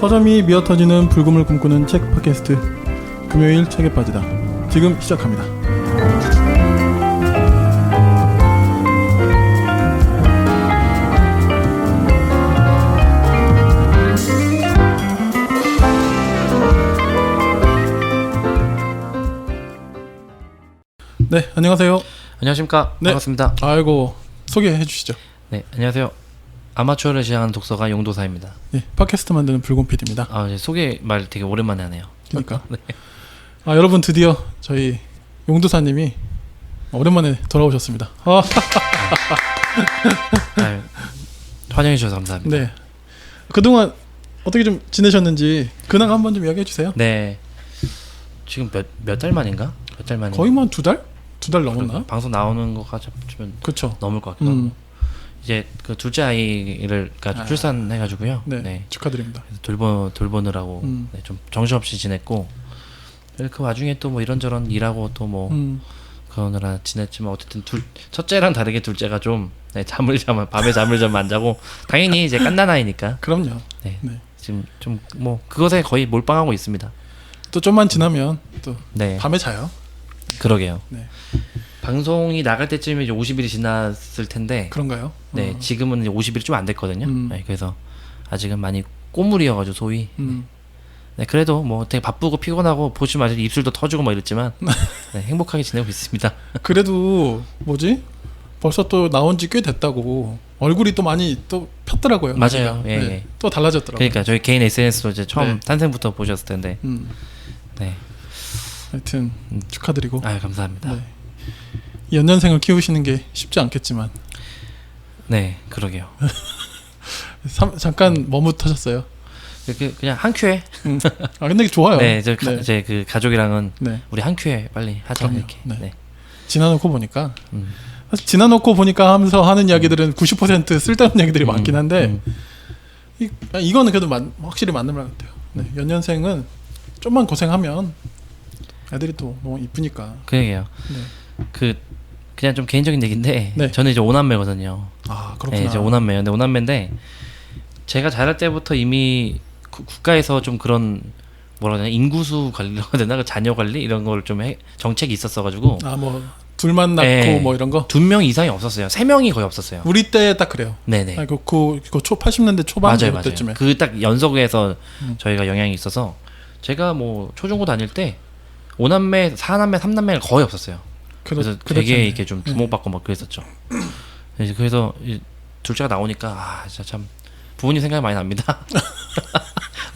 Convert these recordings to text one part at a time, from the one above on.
서점이 미어터지는 불금을 꿈꾸는 책 팟캐스트 금요일 책에 빠지다 지금 시작합니다. 네, 안녕하세요. 안녕하십니까. 네. 반갑습니다. 아이고, 소개해 주시죠. 네, 안녕하세요. 아마추어를 지향하는 독서가 용도사입니다. 네, 팟캐스트 만드는 불곰 PD입니다. 아, 이제 소개 말 되게 오랜만에 하네요. 그러니까. 네. 아, 여러분 드디어 저희 용도사님이 오랜만에 돌아오셨습니다. 환영해 주셔서 감사합니다. 네. 그동안 어떻게 좀 지내셨는지 근황 한번 좀 이야기해 주세요. 네. 지금 몇 달 만인가? 몇 달 만인가? 거의 뭐 한 2달? 2달 넘었나? 방송 나오는 거가 좀 그렇죠. 넘을 것 같기도 하고. 이제 그 둘째 아이를 출산해 가지고요. 네, 네. 축하드립니다. 돌보느라고 네, 좀 정신없이 지냈고 그 와중에 또 뭐 이런저런 일하고 또 뭐 그러느라 지냈지만 어쨌든 첫째랑 다르게 둘째가 좀 네, 밤에 잠을 좀 안 자고 당연히 이제 갓난아이니까 그럼요. 네. 네. 지금 좀 뭐 그것에 거의 몰빵하고 있습니다. 또 좀만 지나면 또 네. 밤에 자요. 그러게요. 네. 방송이 나갈 때쯤에 이제 50일이 지났을 텐데 그런가요? 네, 지금은 이제 50일이 좀 안 됐거든요. 네, 그래서 아직은 많이 꼬물이어가지고 소위. 네, 그래도 뭐 되게 바쁘고 피곤하고 보시면 아직 입술도 터지고 막 이랬지만 네, 행복하게 지내고 있습니다. 그래도 뭐지? 벌써 또 나온 지 꽤 됐다고 얼굴이 또 많이 또 폈더라고요. 맞아요. 예, 네. 예. 또 달라졌더라고요. 그러니까 저희 개인 SNS도 이제 처음 네. 탄생부터 보셨을 텐데. 네. 하여튼 축하드리고. 아유, 감사합니다. 네. 연년생을 키우시는 게 쉽지 않겠지만. 네, 그러게요. 잠깐 머뭇하셨어요. 그냥 한 큐에. 아 근데 좋아요. 네, 제 그 가족이랑은 네. 우리 한 큐에 빨리 하자 그럼요. 이렇게. 네. 네. 지나놓고 보니까 사실 지나놓고 보니까 하면서 하는 이야기들은 90% 쓸데없는 얘기들이 많긴 한데 이거는 그래도 확실히 맞는 말 같아요. 네. 연년생은 좀만 고생하면 애들이 또 너무 이쁘니까. 그러게요. 네. 그냥 좀 개인적인 얘기인데 네. 저는 이제 5남매거든요. 아 그렇구나. 네, 이제 5남매예요. 근데 5남매인데 제가 자랄 때부터 이미 국가에서 좀 그런 뭐라 해야 되나 인구수 관리라고 해야 되나 자녀 관리 이런 걸 좀 정책이 있었어가지고 아 뭐 둘만 낳고 네. 뭐 이런 거 2명 이상이 없었어요. 3명이 거의 없었어요. 우리 때 딱 그래요. 네네. 아니, 그 80년대 초반 맞아요. 그때쯤에. 그 딱 연속에서 저희가 영향이 있어서 제가 뭐 초중고 다닐 때 5남매, 4남매, 3남매가 거의 없었어요. 그래서 되게 이렇게 좀 주목받고 막 그랬었죠. 그래서 둘째가 나오니까 진짜 참 부모님 생각이 많이 납니다.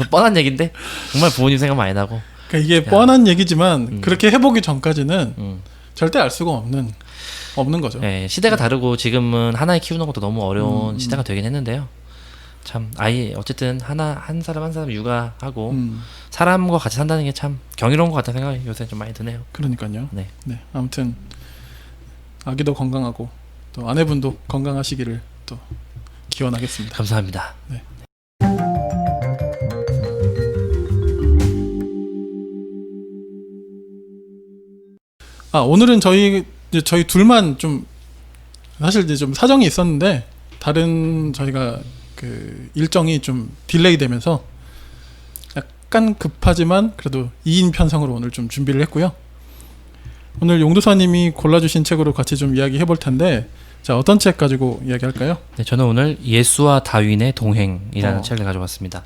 뻔한 얘기인데 정말 부모님 생각 많이 나고. 그러니까 이게 뻔한 얘기지만 그렇게 해보기 전까지는 절대 알 수가 없는 거죠. 네, 시대가 다르고 지금은 하나에 키우는 것도 너무 어려운 시대가 되긴 했는데요. 참 아이 어쨌든 한 사람 한 사람 육아하고 사람과 같이 산다는 게 참 경이로운 것 같다는 생각이 요새 좀 많이 드네요. 그러니까요. 네. 네. 아무튼 아기도 건강하고 또 아내분도 건강하시기를 또 기원하겠습니다. 감사합니다. 네. 오늘은 저희 둘만 좀 사실 이제 좀 사정이 있었는데 다른 저희가 그 일정이 좀 딜레이 되면서 약간 급하지만 그래도 2인 편성으로 오늘 좀 준비를 했고요. 오늘 용도사님이 골라주신 책으로 같이 좀 이야기 해볼 텐데 자 어떤 책 가지고 이야기할까요? 네, 저는 오늘 예수와 다윈의 동행이라는 책을 가져왔습니다.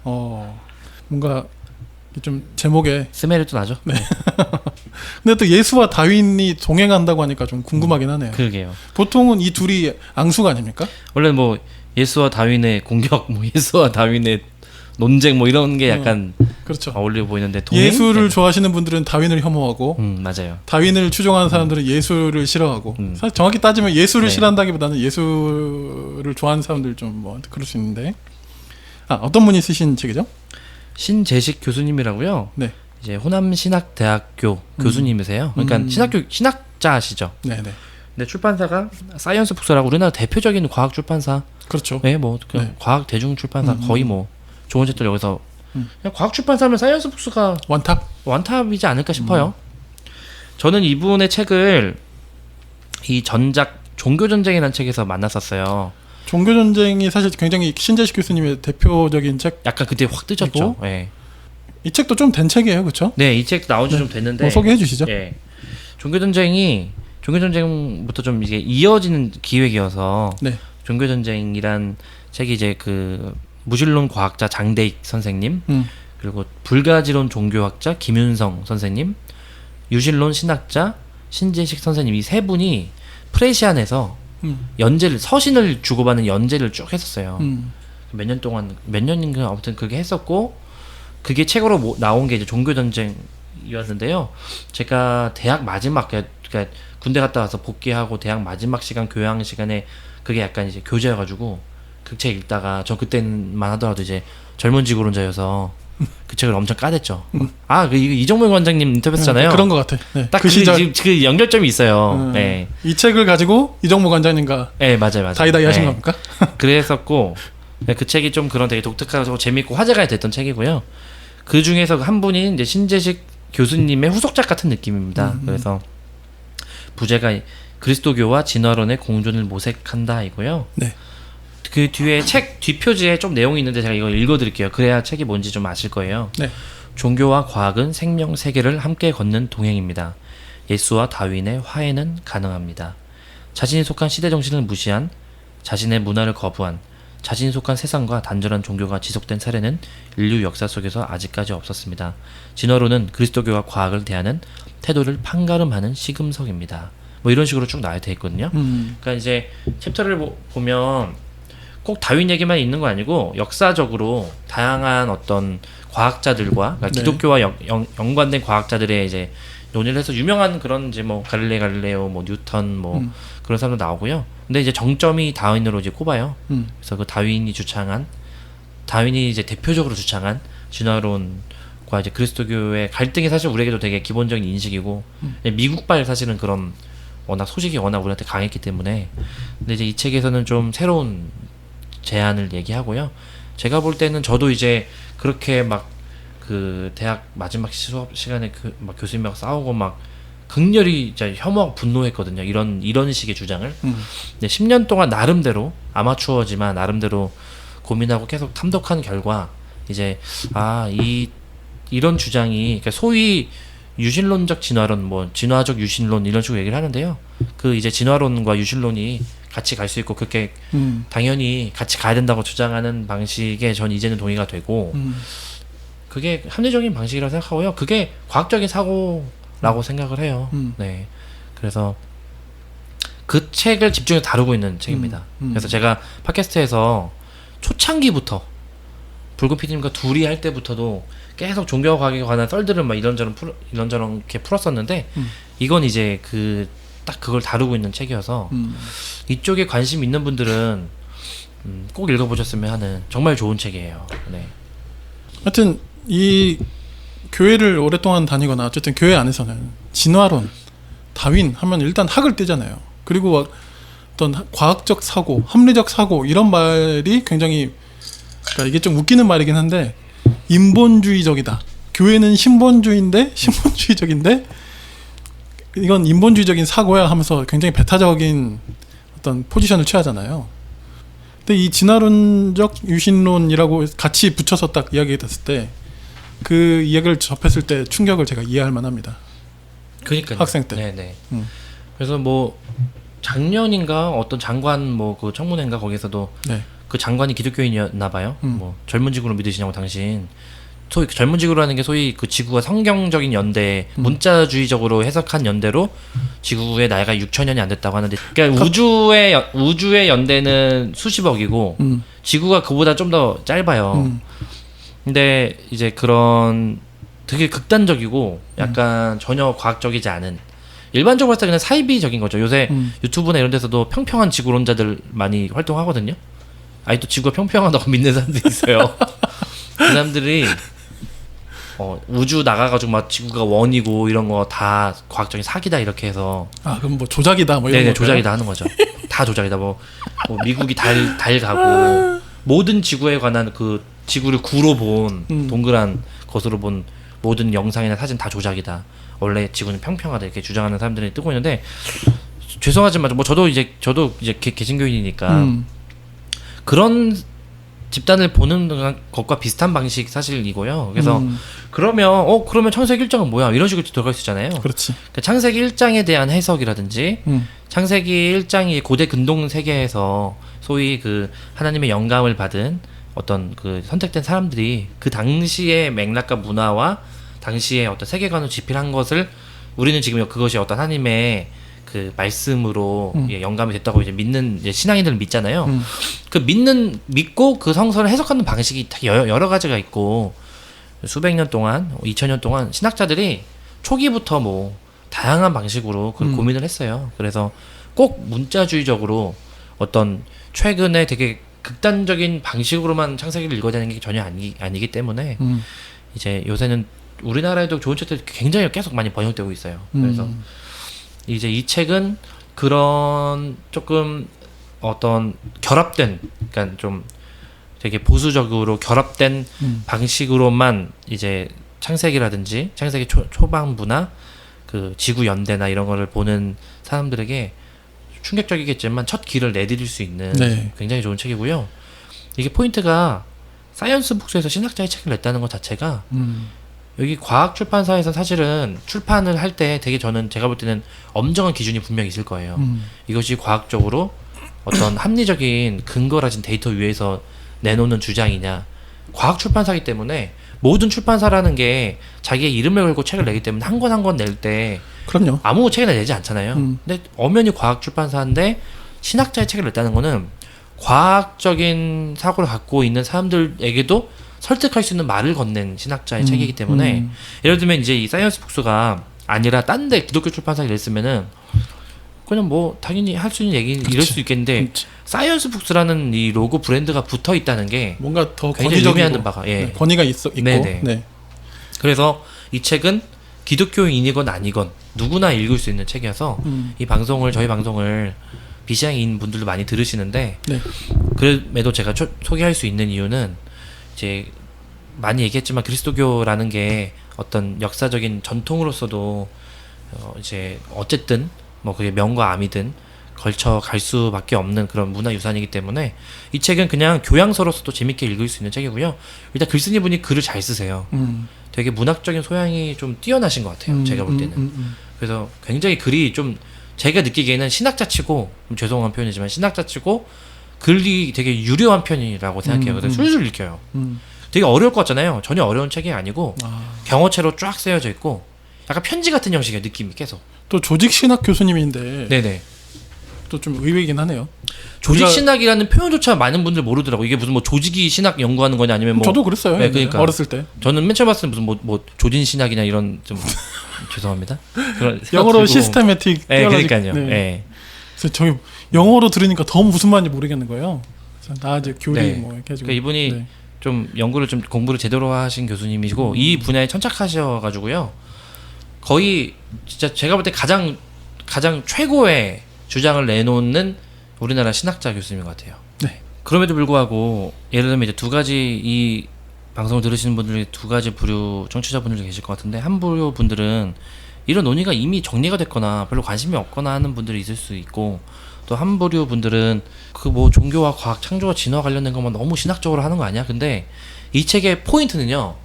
뭔가 좀 제목에 스멜이 또 나죠? 네. 근데 또 예수와 다윈이 동행한다고 하니까 좀 궁금하긴 하네요. 그러게요. 보통은 이 둘이 앙수가 아닙니까? 원래 뭐 예수와 다윈의 공격, 뭐 예수와 다윈의 논쟁 뭐 이런 게 약간 그렇죠. 어울려 보이는데 동행? 예수를 좋아하시는 분들은 다윈을 혐오하고 맞아요. 다윈을 추종하는 사람들은 예수를 싫어하고 사실 정확히 따지면 예수를 네. 싫어한다기보다는 예수를 좋아하는 사람들 좀 뭐 그럴 수 있는데 어떤 분이 쓰신 책이죠? 신재식 교수님이라고요. 네. 이제 호남신학대학교 교수님이세요. 그러니까 신학자시죠. 네네. 근데 출판사가 사이언스 북스라고 우리나라 대표적인 과학 출판사. 그렇죠. 네, 뭐 그냥 네. 과학 대중 출판사 거의 뭐 좋은 책들 여기서 그냥 과학 출판사면 사이언스 북스가 완탑이지 않을까 싶어요. 저는 이분의 책을 이 전작 종교전쟁이라는 책에서 만났었어요. 종교 전쟁이 사실 굉장히 신재식 교수님의 대표적인 책. 약간 그때 확 뜨졌죠. 네. 이 책도 좀 된 책이에요, 그렇죠? 네, 이 책 나온 지 좀 됐는데. 소개해 주시죠. 예. 종교전쟁부터 좀 이게 이어지는 기획이어서 네. 종교전쟁이란 책이 이제 그 무신론 과학자 장대익 선생님, 그리고 불가지론 종교학자 김윤성 선생님, 유신론 신학자 신재식 선생님 이 세 분이 프레시안에서 연재를 서신을 주고받는 연재를 쭉 했었어요. 몇 년 동안 몇 년인가 아무튼 그게 했었고 그게 책으로 나온 게 이제 종교전쟁이었는데요. 제가 대학 마지막 그러니까 군대 갔다 와서 복귀하고 대학 마지막 시간 교양 시간에 그게 약간 이제 교재여가지고 그 책 읽다가 저 그때만 하더라도 이제 젊은 지구론자여서 그 책을 엄청 까댔죠. 그 이정문 원장님 인터뷰했잖아요. 그런 것 같아. 네. 딱 그 시절 그 연결점이 있어요. 네. 이 책을 가지고 이정무 관장님과 네, 맞아요. 다이다이 하신 겁니까? 그랬었고 그 책이 좀 그런 되게 독특하고 재밌고 화제가 됐던 책이고요. 그 중에서 한 분이 이제 신재식 교수님의 후속작 같은 느낌입니다. 그래서 부제가 그리스도교와 진화론의 공존을 모색한다이고요. 네. 그 뒤에 책 뒷표지에 좀 내용이 있는데 제가 이걸 읽어드릴게요. 그래야 책이 뭔지 좀 아실 거예요. 네. 종교와 과학은 생명 세계를 함께 걷는 동행입니다. 예수와 다윈의 화해는 가능합니다. 자신이 속한 시대 정신을 무시한, 자신의 문화를 거부한, 자신이 속한 세상과 단절한 종교가 지속된 사례는 인류 역사 속에서 아직까지 없었습니다. 진화론은 그리스도교와 과학을 대하는 태도를 판가름하는 시금석입니다. 뭐 이런 식으로 쭉 나열되어 있거든요. 그러니까 이제 챕터를 보면 꼭 다윈 얘기만 있는 거 아니고 역사적으로 다양한 어떤 과학자들과 그러니까 기독교와 연관된 과학자들의 이제 논의를 해서 유명한 그런 이제 뭐 갈릴레오, 뭐 뉴턴, 뭐 그런 사람도 나오고요. 근데 이제 정점이 다윈으로 이제 꼽아요. 그래서 그 다윈이 이제 대표적으로 주창한 진화론과 이제 그리스도교의 갈등이 사실 우리에게도 되게 기본적인 인식이고 미국발 사실은 그런 소식이 워낙 우리한테 강했기 때문에 근데 이제 이 책에서는 좀 새로운 제안을 얘기하고요. 제가 볼 때는 저도 이제 그렇게 막 그 대학 마지막 수업 시간에 막 교수님하고 싸우고 막 극렬히 이제 혐오하고 분노했거든요. 이런 식의 주장을. 근데 10년 동안 나름대로 아마추어지만 나름대로 고민하고 계속 탐독한 결과 이제 이런 주장이 그러니까 소위 유신론적 진화론, 뭐 진화적 유신론 이런 식으로 얘기를 하는데요. 그 이제 진화론과 유신론이 같이 갈 수 있고 그렇게 당연히 같이 가야 된다고 주장하는 방식에 전 이제는 동의가 되고 그게 합리적인 방식이라고 생각하고요. 그게 과학적인 사고라고 생각을 해요. 네. 그래서 그 책을 집중해서 다루고 있는 책입니다. 그래서 제가 팟캐스트에서 초창기부터 붉은 PD님과 둘이 할 때부터도 계속 종교와 과학에 관한 썰들을 막 이런저런 이렇게 풀었었는데 이건 이제 딱 그걸 다루고 있는 책이어서 이쪽에 관심 있는 분들은 꼭 읽어보셨으면 하는 정말 좋은 책이에요. 네. 하여튼 이 교회를 오랫동안 다니거나 어쨌든 교회 안에서는 진화론, 다윈 하면 일단 학을 떼잖아요. 그리고 어떤 과학적 사고, 합리적 사고 이런 말이 굉장히 그러니까 이게 좀 웃기는 말이긴 한데 인본주의적이다. 교회는 신본주의인데 신본주의적인데 이건 인본주의적인 사고야 하면서 굉장히 배타적인 어떤 포지션을 취하잖아요. 근데 이 진화론적 유신론이라고 같이 붙여서 딱 이야기가 됐을 때 그 이야기를 접했을 때 충격을 제가 이해할 만합니다. 그러니까요. 학생 때. 네네. 그래서 뭐 작년인가 어떤 장관 뭐 그 청문회인가 거기서도 그 장관이 기독교인이었나 봐요. 뭐 젊은 지구로 믿으시냐고 당신. 소위 젊은 지구라는 게 소위 그 지구가 성경적인 연대, 문자주의적으로 해석한 연대로 지구의 나이가 6천년이 안 됐다고 하는데, 그러니까 우주의 연대는 수십억이고 지구가 그보다 좀 더 짧아요. 근데 이제 그런 되게 극단적이고 약간 전혀 과학적이지 않은 일반적으로 봤을 때 그냥 사이비적인 거죠. 요새 유튜브나 이런 데서도 평평한 지구론자들 많이 활동하거든요. 또 지구가 평평하다고 믿는 사람들이 있어요. 그 사람들이 우주 나가가지고 막 지구가 원이고 이런 거 다 과학적인 사기다 이렇게 해서 그럼 뭐 조작이다 뭐 이런 거 조작이다 하는 거죠. 다 조작이다. 뭐 미국이 달 가고 모든 지구에 관한 그 지구를 구로 본 동그란 것으로 본 모든 영상이나 사진 다 조작이다. 원래 지구는 평평하다 이렇게 주장하는 사람들이 뜨고 있는데 죄송하지만 뭐 저도 이제 개신교인이니까 그런 집단을 보는 것과 비슷한 방식 사실이고요. 그래서 그러면 창세기 1장은 뭐야? 이런 식으로 들어갈 수 있잖아요. 그렇지. 그러니까 창세기 1장에 대한 해석이라든지 창세기 1장이 고대 근동 세계에서 소위 그 하나님의 영감을 받은 어떤 그 선택된 사람들이 그 당시의 맥락과 문화와 당시의 어떤 세계관을 집필한 것을 우리는 지금 그것이 어떤 하나님의 그 말씀으로 영감이 됐다고 이제 믿는 이제 신앙인들은 믿잖아요. 그 믿고 그 성서를 해석하는 방식이 여러 가지가 있고 수백 년 동안 2000년 동안 신학자들이 초기부터 뭐 다양한 방식으로 그걸 고민을 했어요. 그래서 꼭 문자주의적으로 어떤 최근에 되게 극단적인 방식으로만 창세기를 읽어야 되는 게 전혀 아니기 때문에 이제 요새는 우리나라에도 좋은 책들이 굉장히 계속 많이 번역되고 있어요. 그래서 이제 이 책은 그런 조금 어떤 결합된, 그러니까 좀 되게 보수적으로 결합된 방식으로만 이제 창세기라든지 창세기 초반부나 그 지구 연대나 이런 거를 보는 사람들에게 충격적이겠지만 첫 길을 내드릴 수 있는 네. 굉장히 좋은 책이고요. 이게 포인트가 사이언스 북스에서 신학자의 책을 냈다는 것 자체가 여기 과학 출판사에서 사실은 출판을 할 때 되게 제가 볼 때는 엄정한 기준이 분명히 있을 거예요. 이것이 과학적으로 어떤 합리적인 근거를 가진 데이터 위에서 내놓는 주장이냐. 과학 출판사이기 때문에 모든 출판사라는 게 자기의 이름을 걸고 책을 내기 때문에 한 권 한 권 낼 때 그럼요. 아무 책이나 내지 않잖아요. 근데 엄연히 과학 출판사인데 신학자의 책을 냈다는 거는 과학적인 사고를 갖고 있는 사람들에게도 설득할 수 있는 말을 건넨 신학자의 책이기 때문에 예를 들면 이제 이 사이언스 북스가 아니라 딴 데 기독교 출판사에 냈으면은 그냥 뭐 당연히 할 수 있는 얘기 이럴 수 있겠는데 그렇지. 사이언스 북스라는 이 로고 브랜드가 붙어 있다는 게 뭔가 더 굉장히 의미하는 바가 네, 권위가 있고 네. 그래서 이 책은 기독교인이건 아니건 누구나 읽을 수 있는 책이어서 저희 방송을 비시향인 분들도 많이 들으시는데 네. 그럼에도 제가 소개할 수 있는 이유는 이제 많이 얘기했지만 그리스도교라는 게 어떤 역사적인 전통으로서도 이제 어쨌든 뭐 그게 명과 암이든 걸쳐 갈 수밖에 없는 그런 문화유산이기 때문에 이 책은 그냥 교양서로서도 재밌게 읽을 수 있는 책이고요. 일단 글쓴이 분이 글을 잘 쓰세요. 되게 문학적인 소양이 좀 뛰어나신 것 같아요. 제가 볼 때는. 그래서 굉장히 글이 좀 제가 느끼기에는 신학자치고 좀 죄송한 표현이지만 신학자치고 글이 되게 유려한 편이라고 생각해요. 그래서 술술 읽혀요. 되게 어려울 것 같잖아요. 전혀 어려운 책이 아니고 경어체로 쫙 쓰여져 있고 약간 편지 같은 형식의 느낌이 계속. 또 조직 신학 교수님인데 네네. 또 좀 의외이긴 하네요. 조직 신학이라는 표현조차 많은 분들 모르더라고. 이게 무슨 뭐 조직이 신학 연구하는 거냐 아니면 뭐 저도 그랬어요. 네, 그러니까 어렸을 때. 저는 맨 처음 봤을 때 무슨 뭐 조진 신학이나 이런 좀 죄송합니다. 영어로 시스테매틱. 네, 그러니까요. 네. 네. 그래서 저희 영어로 들으니까 더 무슨 말인지 모르겠는 거예요. 나 이제 교리 네. 뭐 이렇게 해가지고. 그러니까 이분이 좀 연구를 좀 공부를 제대로 하신 교수님이시고 이 분야에 천착하셔가지고요. 거의 진짜 제가 볼 때 가장 최고의 주장을 내놓는 우리나라 신학자 교수님인 것 같아요. 네. 그럼에도 불구하고 예를 들면 이제 두 가지 이 방송을 들으시는 분들이 두 가지 부류 청취자분들이 계실 것 같은데 한 부류 분들은 이런 논의가 이미 정리가 됐거나 별로 관심이 없거나 하는 분들이 있을 수 있고 또 한 부류 분들은 그 뭐 종교와 과학, 창조와 진화 관련된 것만 너무 신학적으로 하는 거 아니야? 근데 이 책의 포인트는요.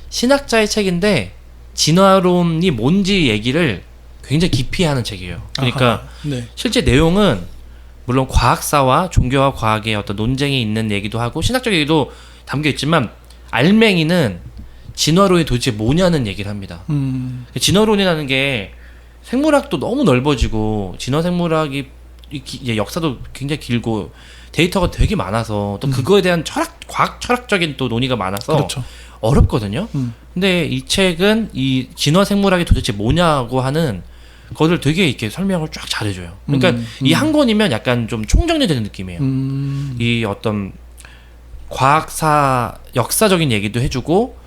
신학자의 책인데 진화론이 뭔지 얘기를 굉장히 깊이 하는 책이에요. 그러니까 네. 실제 내용은 물론 과학사와 종교와 과학의 어떤 논쟁이 있는 얘기도 하고 신학적 얘기도 담겨 있지만 알맹이는 진화론이 도대체 뭐냐는 얘기를 합니다. 진화론이라는 게 생물학도 너무 넓어지고 진화 생물학이 이제 역사도 굉장히 길고 데이터가 되게 많아서 또 그거에 대한 과학 철학적인 또 논의가 많아서 그렇죠. 어렵거든요. 근데 이 책은 이 진화 생물학이 도대체 뭐냐고 하는 거를 되게 이렇게 설명을 쫙 잘해줘요. 그러니까 이 한 권이면 약간 좀 총정리되는 느낌이에요. 이 어떤 과학사 역사적인 얘기도 해주고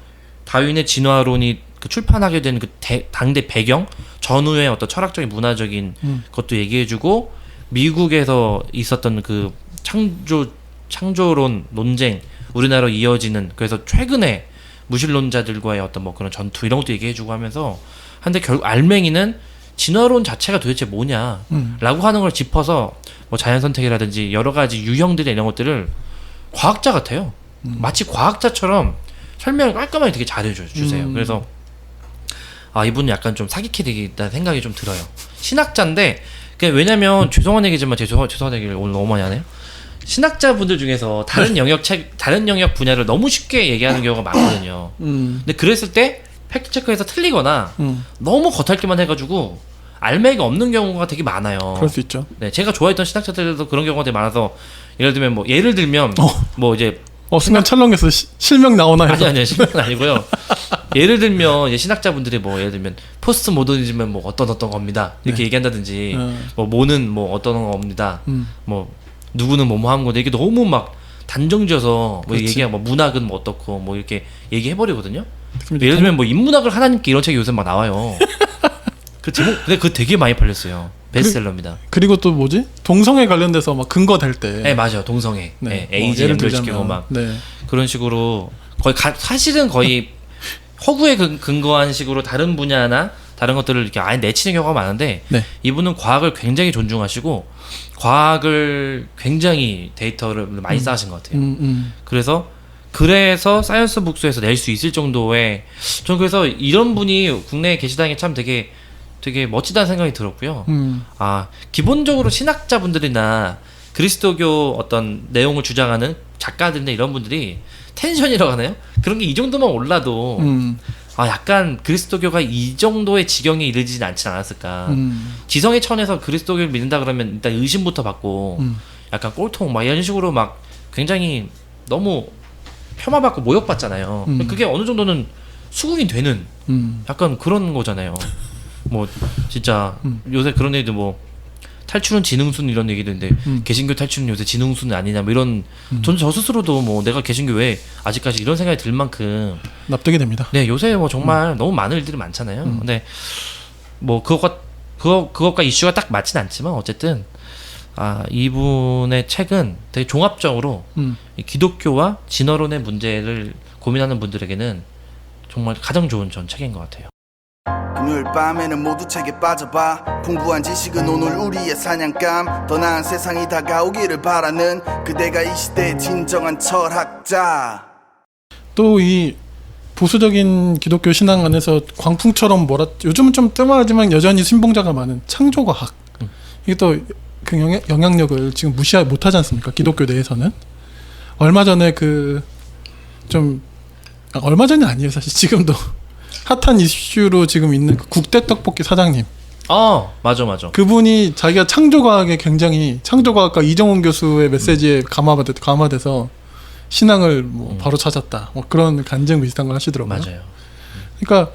다윈의 진화론이 그 출판하게 된 그 당대 배경 전후의 어떤 철학적인 문화적인 것도 얘기해주고 미국에서 있었던 그 창조론 논쟁 우리나라로 이어지는 그래서 최근에 무신론자들과의 어떤 뭐 그런 전투 이런 것도 얘기해주고 하면서 한데 결국 알맹이는 진화론 자체가 도대체 뭐냐라고 하는 걸 짚어서 뭐 자연 선택이라든지 여러 가지 유형들이 이런 것들을 과학자 같아요. 마치 과학자처럼 설명을 깔끔하게 되게 잘해주세요. 그래서 이분은 약간 좀 사기캐 되겠다는 생각이 좀 들어요. 신학자인데 왜냐면 죄송한 얘기지만 죄송한 얘기를 오늘 너무 많이 하네요. 신학자분들 중에서 다른 영역 분야를 너무 쉽게 얘기하는 경우가 많거든요. 근데 그랬을 때 팩트 체크해서 틀리거나 너무 겉핥기만 해가지고 알맹이가 없는 경우가 되게 많아요. 그럴 수 있죠. 네, 제가 좋아했던 신학자들도 그런 경우가 되게 많아서 예를 들면 뭐 이제 순간 찰렁해서 실명 나오나 해서. 아니 실명은 아니고요. 예를 들면 신학자분들이 뭐 예를 들면 포스트 모더니즘은 뭐 어떤 겁니다 이렇게 얘기한다든지 뭐 뭐는 뭐 어떤 겁니다. 뭐 누구는 뭐뭐 하는 건데 이게 너무 막 단정지어서 뭐 얘기하면 뭐 문학은 뭐 어떻고 뭐 이렇게 얘기해버리거든요. 예를 들면 뭐 인문학을 하나님께 이런 책이 요새 막 나와요. 그 제목 근데 그거 되게 많이 팔렸어요. 베스트셀러입니다. 그리고 또 뭐지? 동성애 관련돼서 막 근거 될 때. 네 맞아요. 동성애. 네. 에이즈 연결시키고 막 네. 그런 식으로 거의 사실은 거의 허구에 근거한 식으로 다른 분야나 다른 것들을 이렇게 아예 내치는 경우가 많은데 네. 이분은 과학을 굉장히 존중하시고 과학을 굉장히 데이터를 많이 쌓으신 것 같아요. 그래서 사이언스 북스에서 낼 수 있을 정도의 저는 그래서 이런 분이 국내에 계시다는 게 참 되게 멋지다는 생각이 들었고요. 기본적으로 신학자분들이나 그리스도교 어떤 내용을 주장하는 작가들이나 이런 분들이 텐션이라고 하나요? 그런 게 이 정도만 올라도 약간 그리스도교가 이 정도의 지경에 이르지는 않지 않았을까. 지성의 천에서 그리스도교를 믿는다 그러면 일단 의심부터 받고 약간 꼴통 막 이런 식으로 막 굉장히 너무 폄하받고 모욕받잖아요. 그게 어느 정도는 수긍이 되는 약간 그런 거잖아요. 뭐 진짜 요새 그런 얘기도 뭐 탈출은 지능순 이런 얘기도 있는데 개신교 탈출은 요새 지능순 아니냐 뭐 이런 저는 저 스스로도 뭐 내가 개신교 왜 아직까지 이런 생각이 들 만큼 납득이 됩니다. 네 요새 뭐 정말 너무 많은 일들이 많잖아요. 근데 뭐 그것과 이슈가 딱 맞진 않지만 어쨌든 이분의 책은 되게 종합적으로 이 기독교와 진화론의 문제를 고민하는 분들에게는 정말 가장 좋은 전 책인 것 같아요. 금요일 밤에는 모두 책에 빠져봐. 풍부한 지식은 오늘 우리의 사냥감. 더 나은 세상이 다가오기를 바라는 그대가 이 시대의 진정한 철학자. 또 이 보수적인 기독교 신앙 안에서 광풍처럼 요즘은 좀 뜸하지만 여전히 신봉자가 많은 창조과학. 이게 또 그 영향력을 지금 무시 못하지 않습니까? 기독교 내에서는. 얼마 전에 얼마 전이 아니에요 사실. 지금도 핫한 이슈로 지금 있는 그 국대 떡볶이 사장님. 맞아. 그분이 자기가 창조과학과 이정훈 교수의 메시지에 감화돼서 신앙을 바로 찾았다. 뭐 그런 간증 비슷한 걸 하시더라고요. 맞아요. 그러니까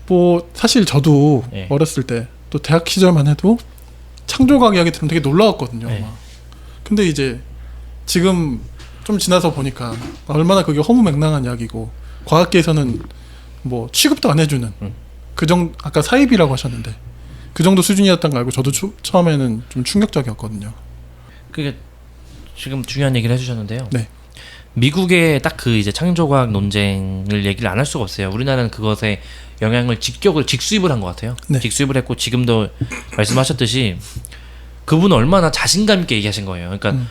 뭐 사실 저도 어렸을 때 또 대학 시절만 해도 창조과학 이야기 들으면 되게 놀라웠거든요. 근데 이제 지금 좀 지나서 보니까 얼마나 그게 허무맹랑한 이야기고 과학계에서는 뭐 취급도 안 해주는 그 정도 아까 사입이라고 하셨는데 그 정도 수준이었던 거 알고 저도 처음에는 좀 충격적이었거든요. 그게 지금 중요한 얘기를 해주셨는데요. 네. 미국의 딱 그 이제 창조과학 논쟁을 얘기를 안 할 수가 없어요. 우리나라는 그것에 영향을 직수입을 한 것 같아요. 네. 직수입을 했고 지금도 말씀하셨듯이 그분은 얼마나 자신감 있게 얘기하신 거예요. 그러니까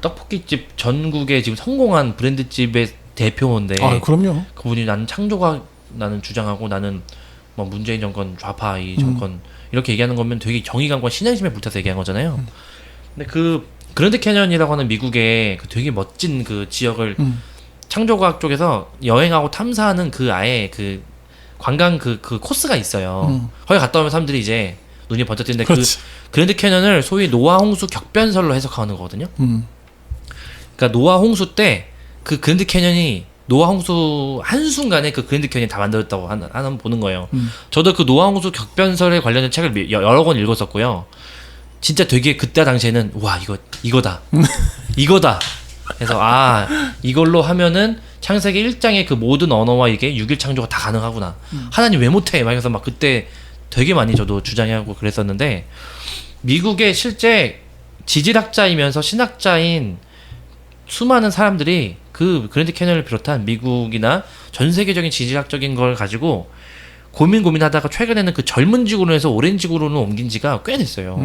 떡볶이집 전국에 지금 성공한 브랜드집의 대표인데 그럼요. 그분이 나는 창조과학 나는 주장하고 나는 뭐 문재인 정권 좌파 이 정권 이렇게 얘기하는 거면 되게 정의감과 신앙심에 불타서 얘기한 거잖아요. 근데 그 그랜드 캐년이라고 하는 미국의 그 되게 멋진 그 지역을 창조과학 쪽에서 여행하고 탐사하는 그 아예 그 관광 그 코스가 있어요. 거기 갔다 오면 사람들이 이제 눈이 번쩍 뜨는데 그 그랜드 캐년을 소위 노아 홍수 격변설로 해석하는 거거든요. 그러니까 노아 홍수 때 그 그랜드 캐년이 노아 홍수 한순간에 그 그랜드 캐년이 다 만들었다고 하나 보는 거예요. 저도 그 노아 홍수 격변설에 관련된 책을 여러 권 읽었었고요. 진짜 되게 그때 당시에는 와 이거다 이거다 그래서 이걸로 하면은 창세기 1장의 그 모든 언어와 이게 6일 창조가 다 가능하구나. 하나님 왜 못해 막 해서 막 그때 되게 많이 저도 주장하고 그랬었는데 미국의 실제 지질학자이면서 신학자인 수많은 사람들이 그 그랜드 캐년을 비롯한 미국이나 전 세계적인 지질학적인 걸 가지고 고민하다가 최근에는 그 젊은 지구론에서 오랜 지구론으로 옮긴 지가 꽤 됐어요.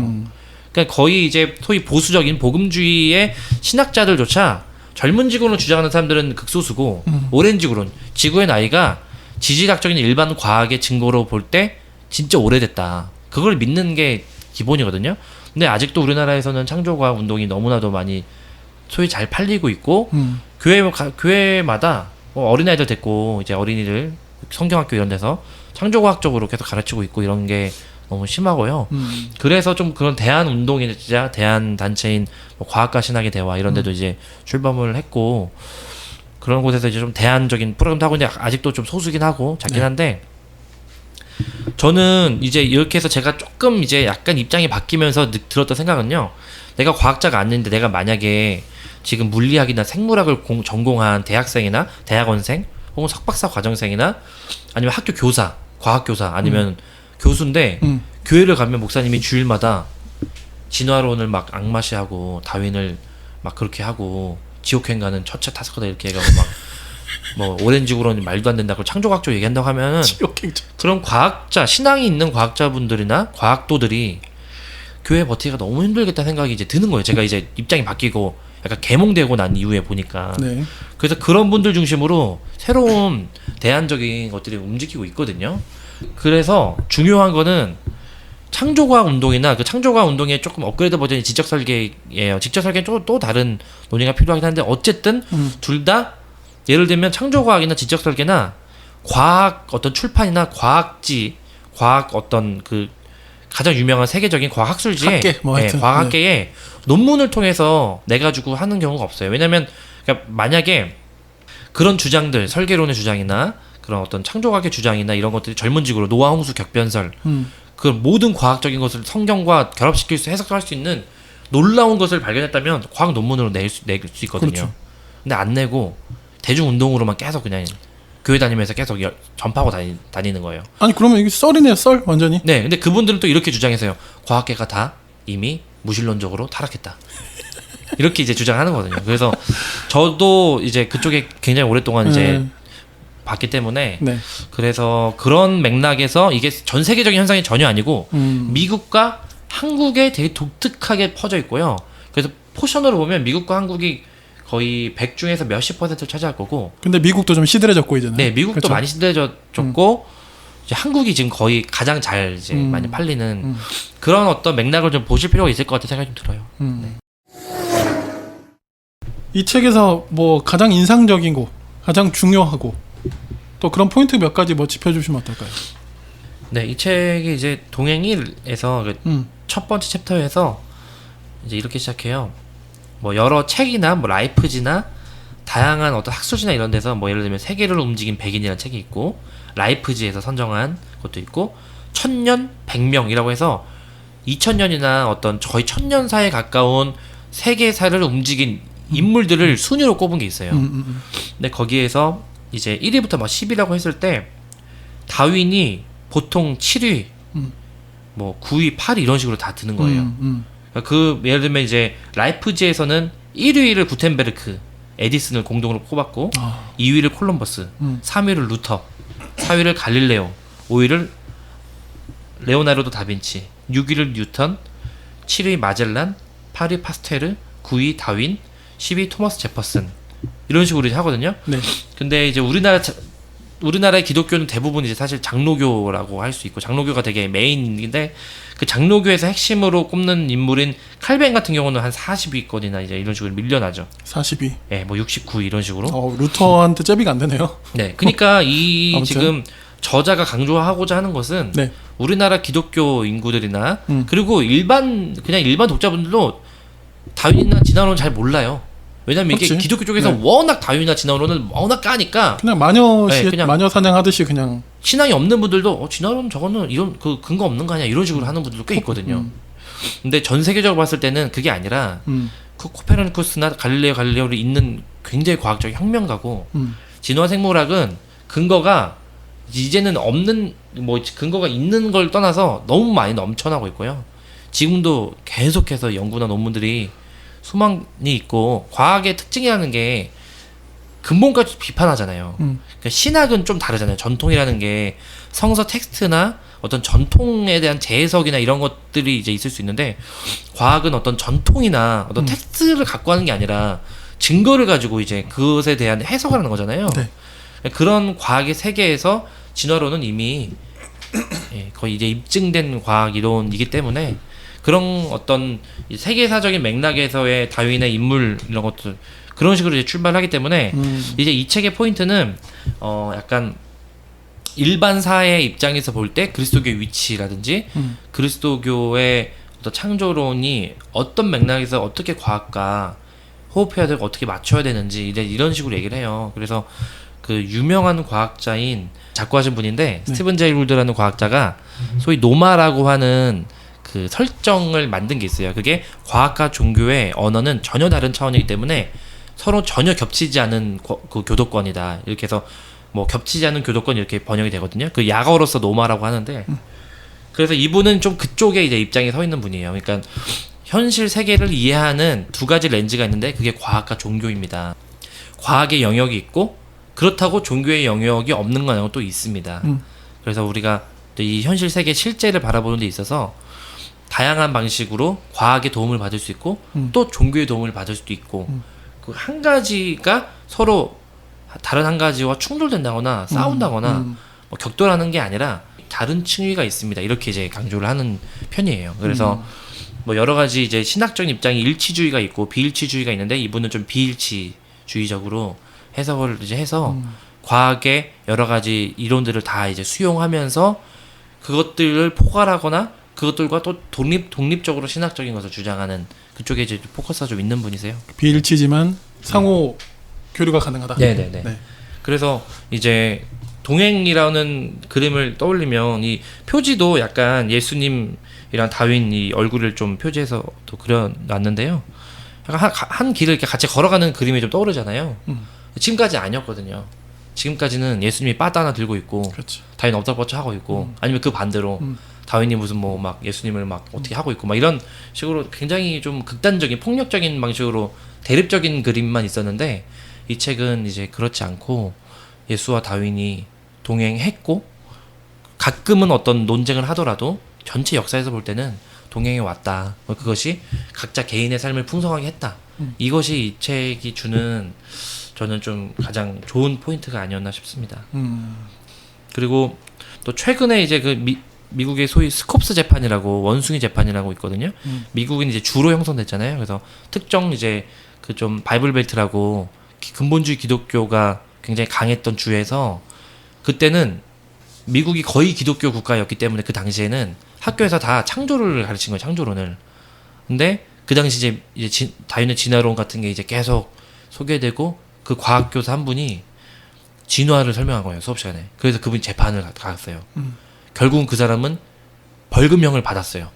그러니까 거의 이제 소위 보수적인 복음주의의 신학자들조차 젊은 지구론을 주장하는 사람들은 극소수고 오랜 지구론, 지구의 나이가 지질학적인 일반 과학의 증거로 볼 때 진짜 오래됐다. 그걸 믿는 게 기본이거든요. 근데 아직도 우리나라에서는 창조과학 운동이 너무나도 많이 소위 잘 팔리고 있고 교회마다 어린아이들 데리고 이제 어린이들 성경학교 이런 데서 창조과학적으로 계속 가르치고 있고 이런 게 너무 심하고요. 그래서 좀 그런 대한 운동이자 대한 단체인 뭐 과학과 신학의 대화 이런 데도 이제 출범을 했고 그런 곳에서 이제 좀 대안적인 프로그램도 하고 있는데 아직도 좀 소수긴 하고 작긴 한데 저는 이제 이렇게 해서 제가 조금 이제 약간 입장이 바뀌면서 들었던 생각은요. 내가 과학자가 아닌데 내가 만약에 지금 물리학이나 생물학을 전공한 대학생이나 대학원생 혹은 석박사 과정생이나 아니면 학교 교사, 과학교사 아니면 교수인데 교회를 가면 목사님이 주일마다 진화론을 막 악마시하고 다윈을 막 그렇게 하고 지옥행 가는 첫째 타스커다 이렇게 해가고 막 뭐 오렌지구론 말도 안 된다고 창조과학적 얘기한다고 하면은 그런 과학자 신앙이 있는 과학자분들이나 과학도들이 교회 버티기가 너무 힘들겠다는 생각이 이제 드는 거예요. 제가 이제 입장이 바뀌고 약간 개몽되고 난 이후에 보니까 네. 그래서 그런 분들 중심으로 새로운 대안적인 것들이 움직이고 있거든요. 그래서 중요한 거는 창조과학 운동이나 그 창조과학 운동의 조금 업그레이드 버전이 지적설계예요. 지적설계는 또 다른 논의가 필요하긴 한데 어쨌든 둘 다 예를 들면 창조과학이나 지적설계나 과학 어떤 출판이나 과학지, 과학 어떤 그 가장 유명한 세계적인 과학술지에 학계, 뭐 하여튼, 과학계에 논문을 통해서 내가지고 하는 경우가 없어요. 왜냐면 그러니까 만약에 그런 주장들, 설계론의 주장이나 그런 어떤 창조과학의 주장이나 이런 것들이 젊은 지구로 노아 홍수 격변설 그 모든 과학적인 것을 성경과 결합시킬 수 해석할 수 있는 놀라운 것을 발견했다면 과학 논문으로 낼 수 있거든요. 그렇죠. 근데 안 내고 대중 운동으로만 계속 그냥 교회 다니면서 계속 전파하고 다니는 거예요. 아니 그러면 이게 썰이네요, 썰 완전히. 네, 근데 그분들은 또 이렇게 주장해서요. 과학계가 다 이미 무신론적으로 타락했다. 이렇게 이제 주장하는 거거든요. 그래서 저도 이제 그쪽에 굉장히 오랫동안 이제 봤기 때문에 네. 그래서 그런 맥락에서 이게 전 세계적인 현상이 전혀 아니고 미국과 한국에 되게 독특하게 퍼져 있고요. 그래서 포션으로 보면 미국과 한국이 거의 100 중에서 몇십 %를 차지할 거고. 근데 미국도 좀 시들해졌고 이제는. 네, 미국도 그렇죠? 많이 시들해졌고 이제 한국이 지금 거의 가장 잘 이제 많이 팔리는 그런 어떤 맥락을 좀 보실 필요가 있을 것 같은 생각이 좀 들어요. 네. 이 책에서 뭐 가장 인상적인 거, 가장 중요하고 또 그런 포인트 몇 가지 뭐 짚어주시면 어떨까요? 네, 이 책이 이제 동행일에서 첫 번째 챕터에서 이제 이렇게 시작해요. 뭐 여러 책이나 뭐 라이프지나 다양한 어떤 학술지나 이런 데서 뭐 예를 들면 세계를 움직인 백인이라는 책이 있고 라이프지에서 선정한 것도 있고 1000년 100명이라고 해서 2000년이나 어떤 거의 1000년사에 가까운 세계사를 움직인 인물들을 순위로 꼽은 게 있어요. 근데 거기에서 이제 1위부터 막 10위라고 했을 때 다윈이 보통 7위, 뭐 9위, 8위 이런 식으로 다 드는 거예요. 그 예를 들면 이제 라이프지에서는 1위를 구텐베르크, 에디슨을 공동으로 꼽았고 2위를 콜럼버스, 3위를 루터, 4위를 갈릴레오, 5위를 레오나르도 다빈치, 6위를 뉴턴, 7위 마젤란, 8위 파스테르, 9위 다윈, 10위 토머스 제퍼슨 이런 식으로 이제 하거든요. 네. 근데 이제 우리나라의 기독교는 대부분 이제 사실 장로교라고 할 수 있고 장로교가 되게 메인인데 그 장로교에서 핵심으로 꼽는 인물인 칼뱅 같은 경우는 한 40위권이나 이제 이런 식으로 밀려나죠. 42. 예, 뭐 69 이런 식으로. 루터한테 제비가 안 되네요. 네, 그러니까 이 아무튼. 지금 저자가 강조하고자 하는 것은 네. 우리나라 기독교 인구들이나 그리고 그냥 일반 독자분들도 다윈이나 진화론을 잘 몰라요. 왜냐면 이게 그렇지. 기독교 쪽에서 네. 워낙 다윈이나 진화론을 워낙 까니까 그냥 마녀 네, 그냥 마녀 사냥하듯이 그냥. 신앙이 없는 분들도 진화론 저거는 이런 그 근거 없는 거 아니야 이런 식으로 하는 분들도 꽤 있거든요. 근데 전 세계적으로 봤을 때는 그게 아니라 코페르니쿠스나 갈릴레오를 잇는 굉장히 과학적 혁명가고 진화 생물학은 근거가 이제는 없는 뭐 근거가 있는 걸 떠나서 너무 많이 넘쳐나고 있고요. 지금도 계속해서 연구나 논문들이 수많이 있고 과학의 특징이라는 게 근본까지 비판하잖아요. 그러니까 신학은 좀 다르잖아요. 전통이라는 게 성서 텍스트나 어떤 전통에 대한 재해석이나 이런 것들이 이제 있을 수 있는데 과학은 어떤 전통이나 어떤 텍스트를 갖고 하는 게 아니라 증거를 가지고 이제 그것에 대한 해석을 하는 거잖아요. 네. 그런 과학의 세계에서 진화론은 이미 예, 거의 이제 입증된 과학 이론이기 때문에 그런 어떤 이 세계사적인 맥락에서의 다윈의 인물 이런 것들 그런 식으로 이제 출발하기 때문에 이제 이 책의 포인트는 약간 일반사의 입장에서 볼 때 그리스도교의 위치라든지 그리스도교의 어떤 창조론이 어떤 맥락에서 어떻게 과학과 호흡해야 되고 어떻게 맞춰야 되는지 이제 이런 식으로 얘기를 해요. 그래서 그 유명한 과학자인 작고하신 분인데 스티븐 제이 굴드라는 과학자가 소위 노마라고 하는 그 설정을 만든 게 있어요. 그게 과학과 종교의 언어는 전혀 다른 차원이기 때문에 서로 전혀 겹치지 않은 그 교도권이다. 이렇게 해서 뭐 겹치지 않은 교도권 이렇게 번역이 되거든요. 그 약어로서 노마라고 하는데 그래서 이분은 좀 그쪽에 이제 입장에 서 있는 분이에요. 그러니까 현실 세계를 이해하는 두 가지 렌즈가 있는데 그게 과학과 종교입니다. 과학의 영역이 있고 그렇다고 종교의 영역이 없는 건 또 있습니다. 그래서 우리가 이 현실 세계 실제를 바라보는 데 있어서 다양한 방식으로 과학의 도움을 받을 수 있고 또 종교의 도움을 받을 수도 있고 그 한 가지가 서로 다른 한 가지와 충돌된다거나 싸운다거나 뭐 격돌하는 게 아니라 다른 층위가 있습니다. 이렇게 이제 강조를 하는 편이에요. 그래서 뭐 여러 가지 이제 신학적인 입장이 일치주의가 있고 비일치주의가 있는데 이분은 좀 비일치주의적으로 해석을 이제 해서 과학의 여러 가지 이론들을 다 이제 수용하면서 그것들을 포괄하거나 그것들과 또 독립적으로 신학적인 것을 주장하는 그쪽에 이제 포커스가 좀 있는 분이세요. 비일치지만 상호 교류가 가능하다. 네네네. 네. 그래서 이제 동행이라는 그림을 떠올리면 이 표지도 약간 예수님이랑 다윈 이 얼굴을 좀 표지해서 또 그려놨는데요. 약간 한 길을 이렇게 같이 걸어가는 그림이 좀 떠오르잖아요. 지금까지 아니었거든요. 지금까지는 예수님이 빠따 하나 들고 있고 그렇죠. 다윈 엎드려뻗쳐 하고 있고 아니면 그 반대로 다윈이 무슨 뭐 막 예수님을 막 어떻게 하고 있고 막 이런 식으로 굉장히 좀 극단적인 폭력적인 방식으로 대립적인 그림만 있었는데 이 책은 이제 그렇지 않고 예수와 다윈이 동행했고 가끔은 어떤 논쟁을 하더라도 전체 역사에서 볼 때는 동행해 왔다. 그것이 각자 개인의 삶을 풍성하게 했다. 이것이 이 책이 주는 저는 좀 가장 좋은 포인트가 아니었나 싶습니다. 그리고 또 최근에 이제 그 미국의 소위 스콥스 재판이라고 원숭이 재판이라고 있거든요. 미국은 이제 주로 형성됐잖아요. 그래서 특정 이제 그 좀 바이블 벨트라고 근본주의 기독교가 굉장히 강했던 주에서 그때는 미국이 거의 기독교 국가였기 때문에 그 당시에는 학교에서 다 창조를 가르친 거예요. 창조론을. 근데 그 당시 이제 다윈의 진화론 같은 게 이제 계속 소개되고 그 과학교사 한 분이 진화를 설명한 거예요. 수업 시간에. 그래서 그분이 재판을 갔어요. 결국은 그 사람은 벌금형을 받았어요.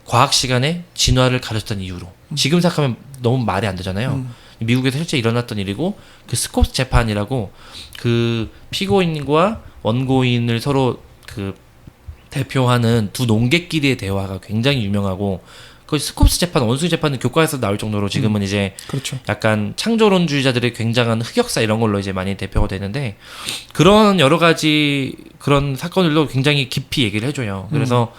과학 시간에 진화를 가르쳤던 이유로. 지금 생각하면 너무 말이 안 되잖아요. 미국에서 실제 일어났던 일이고 그 스콥스 재판이라고 그 피고인과 원고인을 서로 그 대표하는 두 농객끼리의 대화가 굉장히 유명하고 그 스콥스 재판, 원숭이 재판은 교과에서 나올 정도로 지금은 이제 그렇죠. 약간 창조론주의자들의 굉장한 흑역사 이런 걸로 이제 많이 대표가 되는데 그런 여러 가지 그런 사건들도 굉장히 깊이 얘기를 해줘요. 그래서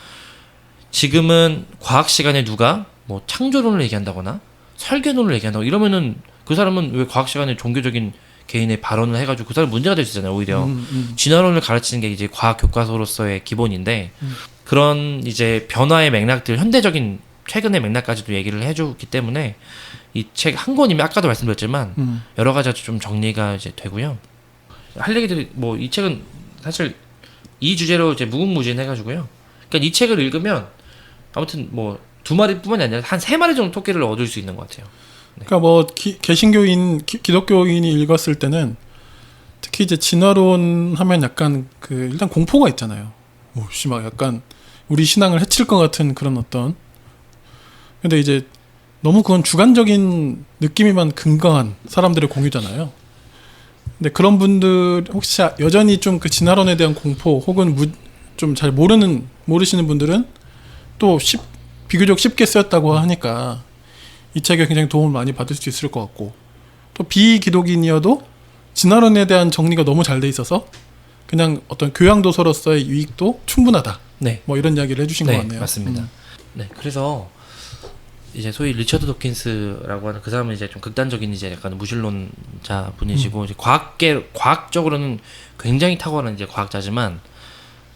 지금은 과학 시간에 누가 뭐 창조론을 얘기한다거나 설계론을 얘기한다고 이러면은 그 사람은 왜 과학 시간에 종교적인 개인의 발언을 해가지고 그 사람 문제가 될 수 있잖아요. 오히려 진화론을 가르치는 게 이제 과학 교과서로서의 기본인데 그런 이제 변화의 맥락들 현대적인 최근의 맥락까지도 얘기를 해주기 때문에 이 책 한 권이면 아까도 말씀드렸지만 여러 가지가 좀 정리가 이제 되고요. 할 얘기들이 뭐 이 책은 사실 이 주제로 이제 무궁무진해가지고요. 그러니까 이 책을 읽으면 아무튼 뭐 2마리뿐만이 아니라 한 3마리 정도 토끼를 얻을 수 있는 것 같아요. 네. 그러니까 뭐 개신교인 기독교인이 읽었을 때는 특히 이제 진화론 하면 약간 그 일단 공포가 있잖아요. 오씨 막 약간 우리 신앙을 해칠 것 같은 그런 어떤. 근데 이제 너무 그건 주관적인 느낌이만 근거한 사람들의 공유잖아요. 근데 그런 분들 혹시 여전히 좀 그 진화론에 대한 공포 혹은 좀 잘 모르시는 분들은 또 비교적 쉽게 쓰였다고 하니까 이 책에 굉장히 도움을 많이 받을 수 있을 것 같고 또 비기독인이어도 진화론에 대한 정리가 너무 잘 돼 있어서 그냥 어떤 교양도서로서의 유익도 충분하다. 네. 뭐 이런 이야기를 해주신 것 같네요. 맞습니다. 네, 그래서 이제 소위 리처드 도킨스라고 하는 그 사람은 이제 좀 극단적인 이제 약간 무신론자 분이시고 이제 과학적으로는 굉장히 탁월한 이제 과학자지만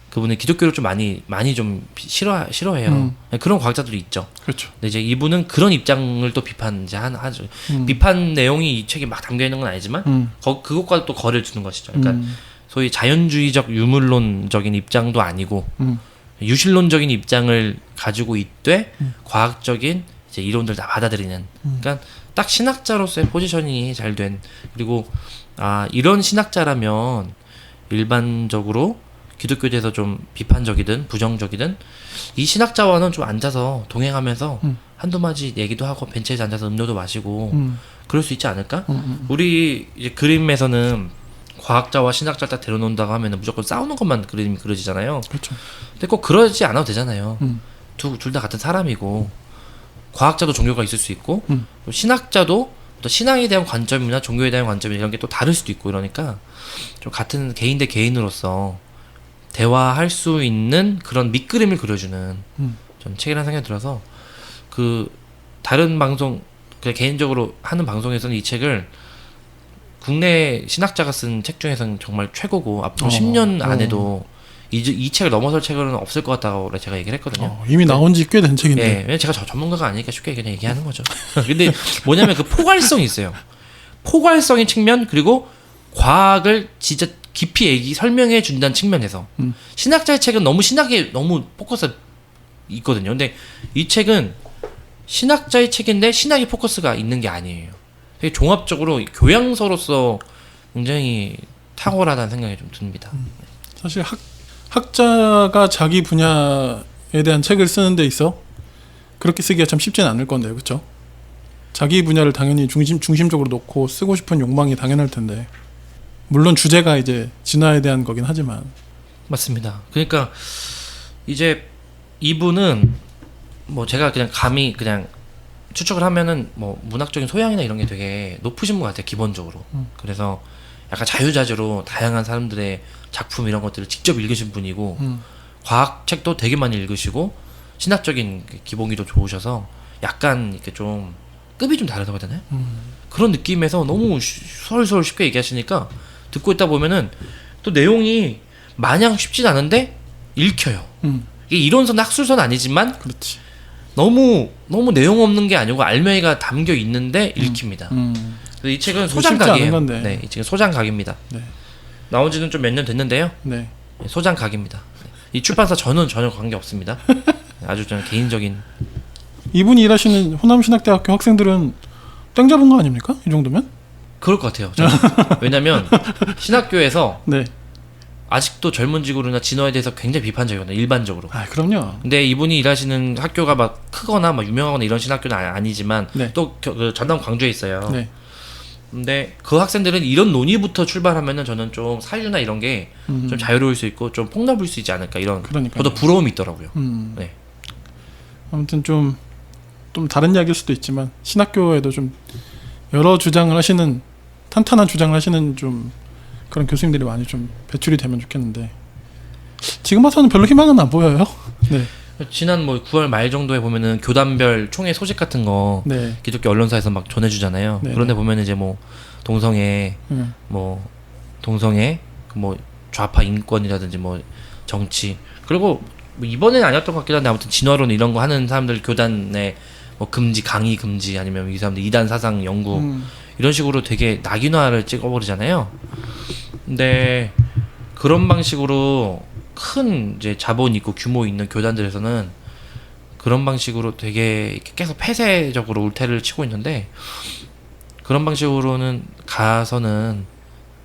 그분은 기독교를 좀 많이 좀 싫어해요. 그런 과학자들이 있죠. 그렇죠. 근데 이제 이분은 그런 입장을 또 비판 이제 하죠. 비판 내용이 이 책에 막 담겨 있는 건 아니지만 그것과 또 거리를 두는 것이죠. 그러니까 소위 자연주의적 유물론적인 입장도 아니고 유실론적인 입장을 가지고 있되 과학적인 이제 이론들 다 받아들이는. 그러니까 딱 신학자로서의 포지셔닝이 잘 된. 그리고 이런 신학자라면 일반적으로 기독교에 대해서 좀 비판적이든 부정적이든 이 신학자와는 좀 앉아서 동행하면서 한두 마디 얘기도 하고 벤치에서 앉아서 음료도 마시고 그럴 수 있지 않을까? 우리 이제 그림에서는 과학자와 신학자를 딱 데려놓는다고 하면 무조건 싸우는 것만 그림이 그려지잖아요. 그렇죠. 근데 꼭 그러지 않아도 되잖아요. 둘 다 같은 사람이고 과학자도 종교가 있을 수 있고 또 신학자도 또 신앙에 대한 관점이나 종교에 대한 관점 이런 게 또 다를 수도 있고 이러니까 좀 같은 개인 대 개인으로서 대화할 수 있는 그런 밑그림을 그려주는 전 책이라는 생각이 들어서 그 다른 방송 그냥 개인적으로 하는 방송에서는 이 책을 국내 신학자가 쓴 책 중에서는 정말 최고고 앞으로 10년 안에도 이 책을 넘어설 책은 없을 것 같다고 제가 얘기를 했거든요. 이미 나온 지 꽤 된 책인데. 네, 왜냐면 제가 전문가가 아니니까 쉽게 그냥 얘기하는 거죠. 근데 뭐냐면 그 포괄성이 있어요. 포괄성의 측면 그리고 과학을 진짜 깊이 설명해 준다는 측면에서 신학자의 책은 너무 신학에 너무 포커스가 있거든요. 근데 이 책은 신학자의 책인데 신학의 포커스가 있는 게 아니에요. 되게 종합적으로 교양서로서 굉장히 탁월하다는 생각이 좀 듭니다. 사실 학자가 자기 분야에 대한 책을 쓰는 데 있어 그렇게 쓰기가 참 쉽지는 않을 건데요, 그렇죠? 자기 분야를 당연히 중심적으로 놓고 쓰고 싶은 욕망이 당연할 텐데 물론 주제가 이제 진화에 대한 거긴 하지만 맞습니다. 그러니까 이제 이분은 뭐 제가 그냥 감히 그냥 추측을 하면은 뭐 문학적인 소양이나 이런 게 되게 높으신 것 같아요, 기본적으로. 그래서 약간 자유자재로 다양한 사람들의 작품 이런 것들을 직접 읽으신 분이고 과학책도 되게 많이 읽으시고 신학적인 기본기도 좋으셔서 약간 이렇게 좀 급이 좀 다르다고 해야 되나요? 그런 느낌에서 너무 솔솔 쉽게 얘기하시니까 듣고 있다 보면은 또 내용이 마냥 쉽진 않은데 읽혀요. 이게 이론서는 학술서는 아니지만 그렇지. 너무 내용 없는 게 아니고 알맹이가 담겨 있는데 읽힙니다. 그래서 이 책은 소장각이에요. 네, 이 책은 소장각입니다. 네. 나온 지는 좀 몇 년 됐는데요. 네. 소장각입니다. 이 출판사 저는 전혀 관계 없습니다. 아주 저는 개인적인. 이분이 일하시는 호남신학대학교 학생들은 땡 잡은 거 아닙니까? 이 정도면? 그럴 것 같아요. 왜냐면 신학교에서 네. 아직도 젊은 지구로나 진화에 대해서 굉장히 비판적이거든요. 일반적으로. 그럼요. 근데 이분이 일하시는 학교가 막 크거나 막 유명하거나 이런 신학교는 아니지만 네. 또 그 전남 광주에 있어요. 네. 근데 그 학생들은 이런 논의부터 출발하면은 저는 좀 사유나 이런 게 좀 자유로울 수 있고 좀 폭넓을 수 있지 않을까 이런 저도 부러움이 있더라고요. 네. 아무튼 좀 다른 이야기일 수도 있지만 신학교에도 좀 여러 주장을 하시는 탄탄한 주장을 하시는 좀 그런 교수님들이 많이 좀 배출이 되면 좋겠는데 지금 와서는 별로 희망은 안 보여요. 네. 지난 뭐 9월 말 정도에 보면은 교단별 총회 소식 같은 거 네. 기독교 언론사에서 막 전해주잖아요. 네. 그런데 보면은 이제 뭐 동성애 뭐 좌파 인권이라든지 뭐 정치 그리고 뭐 이번에는 아니었던 것 같기도 한데 아무튼 진화론 이런 거 하는 사람들 교단에 뭐 금지 강의 금지 아니면 이 사람들 이단 사상 연구 이런 식으로 되게 낙인화를 찍어버리잖아요. 근데 그런 방식으로 큰 이제 자본 있고 규모 있는 교단들에서는 그런 방식으로 되게 계속 폐쇄적으로 울타리를 치고 있는데 그런 방식으로는 가서는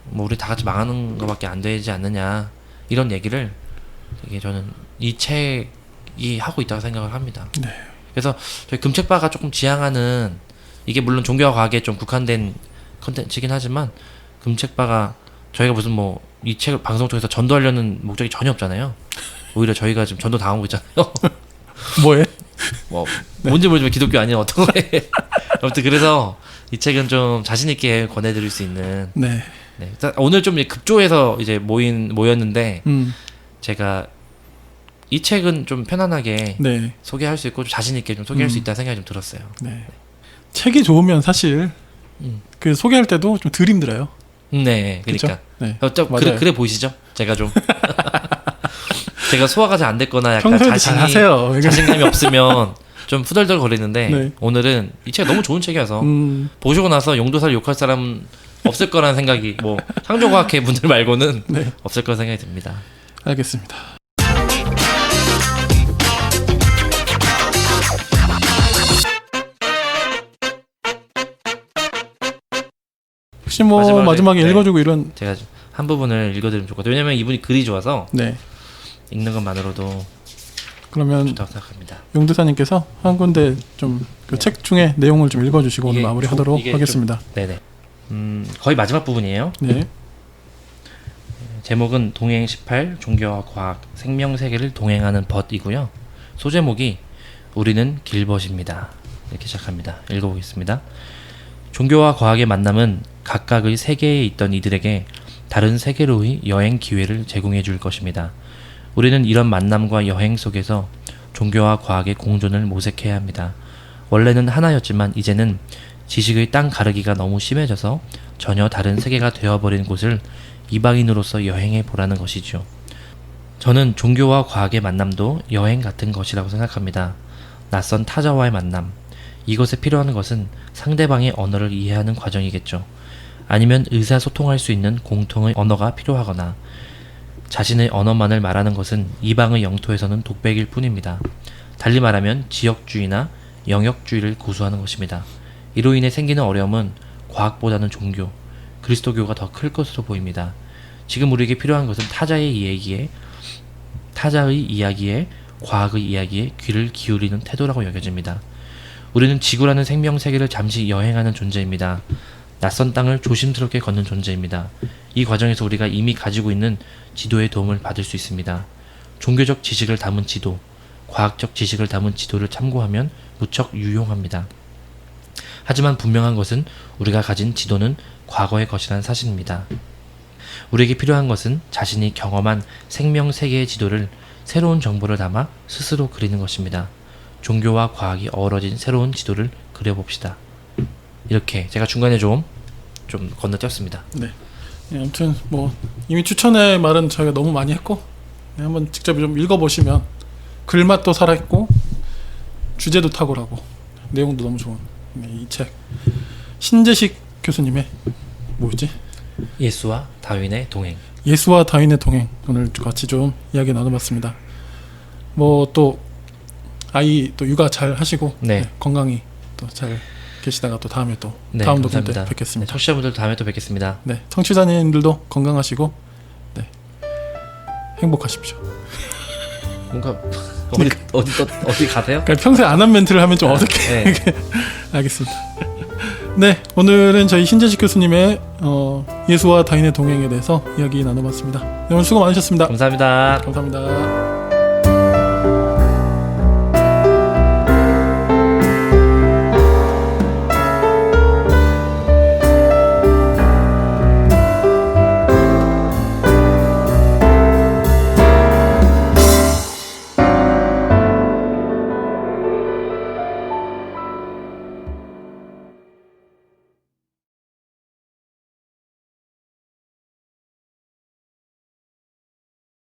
뭐 우리 다 같이 망하는 것밖에 안 되지 않느냐 이런 얘기를 되게 저는 이 책이 하고 있다고 생각을 합니다. 네. 그래서 저희 금책바가 조금 지향하는 이게 물론 종교와 과학에 좀 국한된 컨텐츠이긴 하지만 금책바가 저희가 무슨 뭐 이 책을 방송 통해서 전도하려는 목적이 전혀 없잖아요. 오히려 저희가 지금 전도 당하고 있잖아요. 뭐해? 뭐 뭔지 모르지만 기독교 아니면 어떤 거에 아무튼 그래서 이 책은 좀 자신 있게 권해드릴 수 있는. 네. 오늘 좀 급조해서 이제 모였는데 제가 이 책은 좀 편안하게 네. 소개할 수 있고 좀 자신 있게 좀 소개할 수 있다는 생각이 좀 들었어요. 네. 책이 좋으면 사실 그 소개할 때도 좀 덜 힘들어요. 네, 그러니까. 네. 그래 보이시죠? 제가 좀 제가 소화가 잘 안 됐거나 약간 평소에도 잘 하세요. 자신감이 없으면 좀 후덜덜 거리는데 네. 오늘은 이 책이 너무 좋은 책이어서 보시고 나서 용도사를 욕할 사람 없을 거라는 생각이 뭐 창조과학회 분들 말고는 네. 없을 거라는 생각이 듭니다. 알겠습니다. 혹시 뭐 마지막에 네. 읽어주고 이런 제가 한 부분을 읽어드리면 좋거든요. 왜냐면 이분이 글이 좋아서 네. 읽는 것만으로도 그러면 좋다고 생각합니다. 용두사님께서 한 군데 좀 그 책 중에 내용을 좀 읽어주시고 오늘 마무리하도록 하겠습니다. 네네. 거의 마지막 부분이에요. 네. 제목은 동행 18 종교와 과학 생명 세계를 동행하는 벗이고요. 소제목이 우리는 길벗입니다. 이렇게 시작합니다. 읽어보겠습니다. 종교와 과학의 만남은 각각의 세계에 있던 이들에게 다른 세계로의 여행 기회를 제공해 줄 것입니다. 우리는 이런 만남과 여행 속에서 종교와 과학의 공존을 모색해야 합니다. 원래는 하나였지만 이제는 지식의 땅 가르기가 너무 심해져서 전혀 다른 세계가 되어버린 곳을 이방인으로서 여행해 보라는 것이죠. 저는 종교와 과학의 만남도 여행 같은 것이라고 생각합니다. 낯선 타자와의 만남. 이것에 필요한 것은 상대방의 언어를 이해하는 과정이겠죠. 아니면 의사소통할 수 있는 공통의 언어가 필요하거나 자신의 언어만을 말하는 것은 이방의 영토에서는 독백일 뿐입니다. 달리 말하면 지역주의나 영역주의를 고수하는 것입니다. 이로 인해 생기는 어려움은 과학보다는 종교, 그리스도교가 더 클 것으로 보입니다. 지금 우리에게 필요한 것은 타자의 이야기에 과학의 이야기에 귀를 기울이는 태도라고 여겨집니다. 우리는 지구라는 생명세계를 잠시 여행하는 존재입니다. 낯선 땅을 조심스럽게 걷는 존재입니다. 이 과정에서 우리가 이미 가지고 있는 지도의 도움을 받을 수 있습니다. 종교적 지식을 담은 지도, 과학적 지식을 담은 지도를 참고하면 무척 유용합니다. 하지만 분명한 것은 우리가 가진 지도는 과거의 것이라는 사실입니다. 우리에게 필요한 것은 자신이 경험한 생명세계의 지도를 새로운 정보를 담아 스스로 그리는 것입니다. 종교와 과학이 어우러진 새로운 지도를 그려봅시다. 이렇게 제가 중간에 좀 건너뛰었습니다. 네. 아무튼 뭐 이미 추천의 말은 저희가 너무 많이 했고 한번 직접 좀 읽어보시면 글맛도 살아있고 주제도 탁월하고 내용도 너무 좋은 이 책 신재식 교수님의 뭐였지? 예수와 다윈의 동행. 예수와 다윈의 동행 오늘 같이 좀 이야기 나눠봤습니다. 뭐 또 아이 또 육아 잘 하시고 네. 건강히 또 잘 계시다가 또 다음에 또 네, 다음 녹음 때 뵙겠습니다. 네, 청취자분들 다음에 또 뵙겠습니다. 네, 청취자님들도 건강하시고 네, 행복하십시오. 뭔가 어디 가세요? 그러니까 평소에 안 한 멘트를 하면 좀 어색해. 네. 알겠습니다. 네, 오늘은 저희 신재식 교수님의 예수와 다윈의 동행에 대해서 이야기 나눠봤습니다. 네, 오늘 수고 많으셨습니다. 감사합니다. 감사합니다.